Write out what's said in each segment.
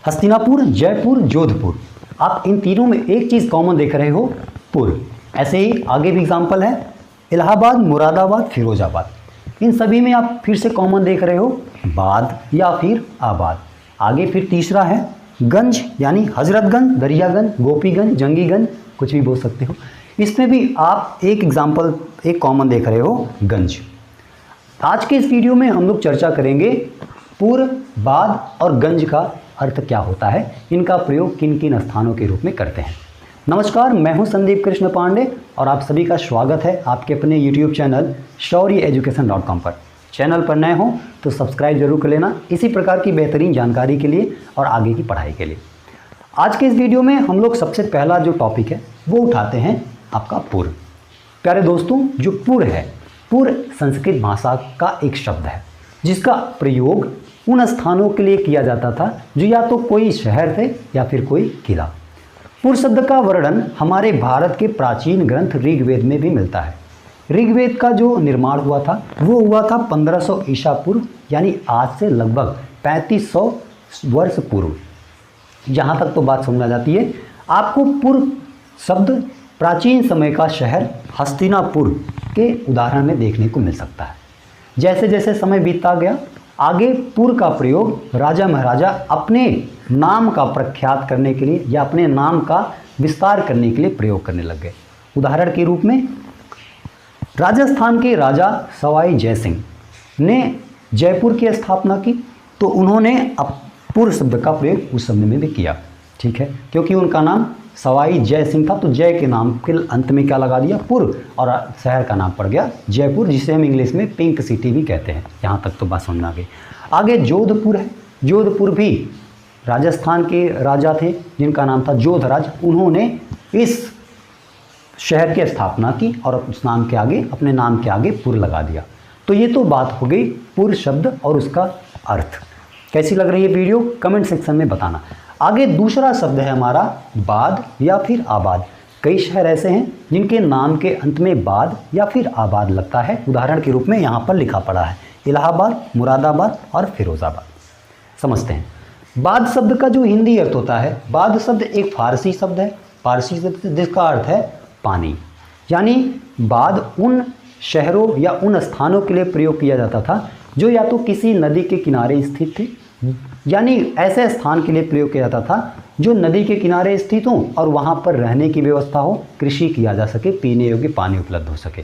हस्तिनापुर, जयपुर, जोधपुर। आप इन तीनों में एक चीज़ कॉमन देख रहे हो, पुर। ऐसे ही आगे भी एग्जाम्पल है, इलाहाबाद, मुरादाबाद, फिरोजाबाद। इन सभी में आप फिर से कॉमन देख रहे हो बाद या फिर आबाद। आगे फिर तीसरा है गंज, यानी हजरतगंज, दरियागंज, गोपीगंज, जंगीगंज, कुछ भी बोल सकते हो। इसमें भी आप एक एग्जाम्पल, एक कॉमन देख रहे हो, गंज। आज के इस वीडियो में हम लोग चर्चा करेंगे पुर, बाद और गंज का अर्थ क्या होता है, इनका प्रयोग किन किन स्थानों के रूप में करते हैं। नमस्कार, मैं हूं संदीप कृष्ण पांडे और आप सभी का स्वागत है आपके अपने YouTube चैनल shauryaeducation.com पर। चैनल पर नए हो तो सब्सक्राइब जरूर कर लेना, इसी प्रकार की बेहतरीन जानकारी के लिए और आगे की पढ़ाई के लिए। आज के इस वीडियो में हम लोग सबसे पहला जो टॉपिक है वो उठाते हैं आपका पुर। प्यारे दोस्तों, जो पुर है, पुर संस्कृत भाषा का एक शब्द है जिसका प्रयोग उन स्थानों के लिए किया जाता था जो या तो कोई शहर थे या फिर कोई किला। पुर शब्द का वर्णन हमारे भारत के प्राचीन ग्रंथ ऋग्वेद में भी मिलता है। ऋग्वेद का जो निर्माण हुआ था वो हुआ था 1500 ईसा पूर्व, यानी आज से लगभग 3500 वर्ष पूर्व। जहाँ तक तो बात समझ आ जाती है, आपको पुर शब्द प्राचीन समय का शहर हस्तिनापुर के उदाहरण में देखने को मिल सकता है। जैसे जैसे समय बीतता गया, आगे पुर का प्रयोग राजा महाराजा अपने नाम का प्रख्यात करने के लिए या अपने नाम का विस्तार करने के लिए प्रयोग करने लग गए। उदाहरण के रूप में राजस्थान के राजा सवाई जयसिंह ने जयपुर की स्थापना की, तो उन्होंने पुर शब्द का प्रयोग उस समय में भी किया। ठीक है, क्योंकि उनका नाम सवाई जय सिंह था, तो जय के नाम के अंत में क्या लगा दिया, पुर, और शहर का नाम पड़ गया जयपुर, जिसे हम इंग्लिश में पिंक सिटी भी कहते हैं। यहाँ तक तो बात समझ आ गई। आगे जोधपुर है। जोधपुर भी राजस्थान के राजा थे जिनका नाम था जोधराज। उन्होंने इस शहर की स्थापना की और उस नाम के आगे, अपने नाम के आगे पुर लगा दिया। तो ये तो बात हो गई पुर शब्द और उसका अर्थ। कैसी लग रही है वीडियो, कमेंट सेक्शन में बताना। आगे दूसरा शब्द है हमारा बाद या फिर आबाद। कई शहर ऐसे हैं जिनके नाम के अंत में बाद या फिर आबाद लगता है। उदाहरण के रूप में यहाँ पर लिखा पड़ा है इलाहाबाद, मुरादाबाद और फिरोजाबाद। समझते हैं बाद शब्द का जो हिंदी अर्थ होता है। बाद शब्द एक फारसी शब्द है, फारसी शब्द जिसका अर्थ है पानी। यानी बाद उन शहरों या उन स्थानों के लिए प्रयोग किया जाता था जो या तो किसी नदी के किनारे स्थित थे, यानी ऐसे स्थान के लिए प्रयोग किया जाता था जो नदी के किनारे स्थित हों और वहाँ पर रहने की व्यवस्था हो, कृषि किया जा सके, पीने योग्य पानी उपलब्ध हो सके।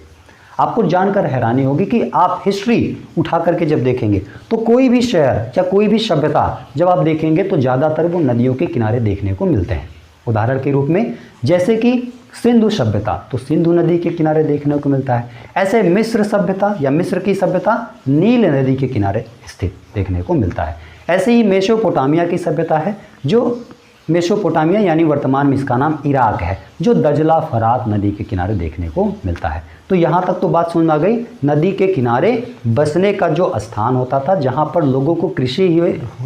आपको जानकर हैरानी होगी कि आप हिस्ट्री उठा करके जब देखेंगे तो कोई भी शहर या कोई भी सभ्यता जब आप देखेंगे तो ज़्यादातर वो नदियों के किनारे देखने को मिलते हैं। उदाहरण के रूप में जैसे कि सिंधु सभ्यता, तो सिंधु नदी के किनारे देखने को मिलता है। ऐसे मिस्र सभ्यता या मिस्र की सभ्यता नील नदी के किनारे स्थित देखने को मिलता है। ऐसे ही मेसोपोटामिया की सभ्यता है, जो मेसोपोटामिया यानी वर्तमान में इसका नाम इराक है, जो दजला फरात नदी के किनारे देखने को मिलता है। तो यहाँ तक तो बात समझ आ गई। नदी के किनारे बसने का जो स्थान होता था जहाँ पर लोगों को कृषि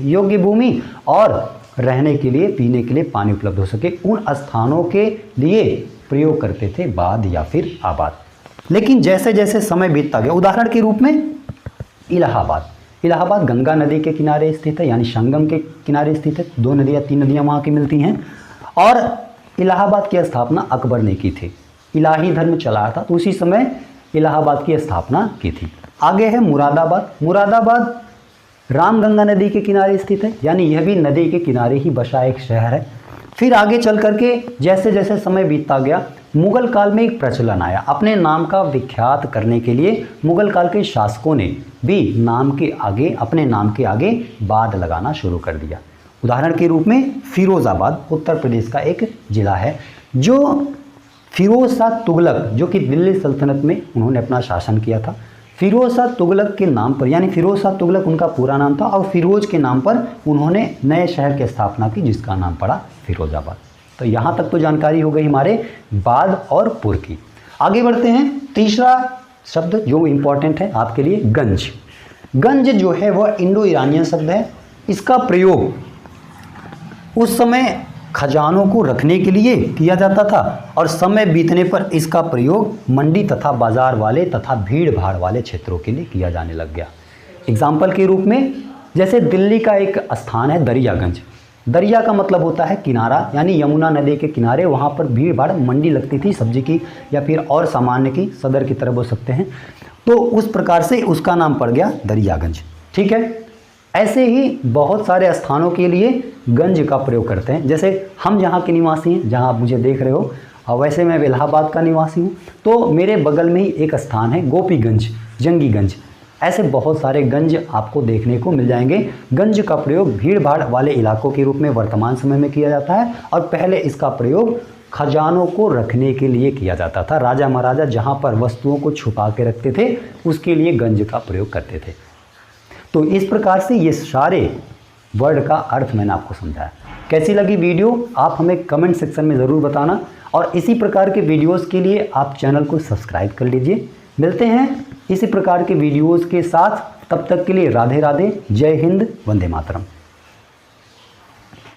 योग्य भूमि और रहने के लिए, पीने के लिए पानी उपलब्ध हो सके, उन स्थानों के लिए प्रयोग करते थे बाद या फिर आबाद। लेकिन जैसे जैसे समय बीतता गया, उदाहरण के रूप में इलाहाबाद। इलाहाबाद गंगा नदी के किनारे स्थित है, यानी संगम के किनारे स्थित है। 2 नदियाँ 3 नदियाँ वहाँ की मिलती हैं। और इलाहाबाद की स्थापना अकबर ने की थी। इलाही धर्म चलाया था तो उसी समय इलाहाबाद की स्थापना की थी। आगे है मुरादाबाद। मुरादाबाद रामगंगा नदी के किनारे स्थित है, यानी यह भी नदी के किनारे ही बसा एक शहर है। फिर आगे चल करके जैसे जैसे समय बीतता गया, मुगल काल में एक प्रचलन आया। अपने नाम का विख्यात करने के लिए मुगल काल के शासकों ने भी नाम के आगे, अपने नाम के आगे बाद लगाना शुरू कर दिया। उदाहरण के रूप में फिरोजाबाद उत्तर प्रदेश का एक जिला है, जो फिरोज शाह तुगलक, जो कि दिल्ली सल्तनत में उन्होंने अपना शासन किया था, फिरोज शाह तुगलक के नाम पर, यानी फिरोज शाह तुगलक उनका पूरा नाम था और फिरोज के नाम पर उन्होंने नए शहर की स्थापना की जिसका नाम पड़ा फिरोजाबाद। तो यहाँ तक तो जानकारी हो गई हमारे बाद और पुर की। आगे बढ़ते हैं। तीसरा शब्द जो इम्पोर्टेंट है आपके लिए, गंज। गंज जो है वह इंडो ईरानियन शब्द है। इसका प्रयोग उस समय खजानों को रखने के लिए किया जाता था और समय बीतने पर इसका प्रयोग मंडी तथा बाजार वाले तथा भीड़ भाड़ वाले क्षेत्रों के लिए किया जाने लग गया। एग्जाम्पल के रूप में जैसे दिल्ली का एक स्थान है दरियागंज। दरिया का मतलब होता है किनारा, यानी यमुना नदी के किनारे वहाँ पर भीड़ भाड़ मंडी लगती थी सब्जी की या फिर और सामान्य की, सदर की तरह बोल सकते हैं। तो उस प्रकार से उसका नाम पड़ गया दरियागंज। ठीक है, ऐसे ही बहुत सारे स्थानों के लिए गंज का प्रयोग करते हैं। जैसे हम जहाँ के निवासी हैं, जहाँ आप मुझे देख रहे हो, और वैसे मैं इलाहाबाद का निवासी हूँ, तो मेरे बगल में ही एक स्थान है गोपीगंज, जंगीगंज। ऐसे बहुत सारे गंज आपको देखने को मिल जाएंगे। गंज का प्रयोग भीड़ भाड़ वाले इलाकों के रूप में वर्तमान समय में किया जाता है, और पहले इसका प्रयोग खजानों को रखने के लिए किया जाता था। राजा महाराजा जहाँ पर वस्तुओं को छुपा के रखते थे उसके लिए गंज का प्रयोग करते थे। तो इस प्रकार से ये सारे वर्ड का अर्थ मैंने आपको समझाया। कैसी लगी वीडियो आप हमें कमेंट सेक्शन में ज़रूर बताना, और इसी प्रकार के वीडियोस के लिए आप चैनल को सब्सक्राइब कर लीजिए। मिलते हैं इसी प्रकार के वीडियोस के साथ, तब तक के लिए राधे राधे, जय हिंद, वंदे मातरम।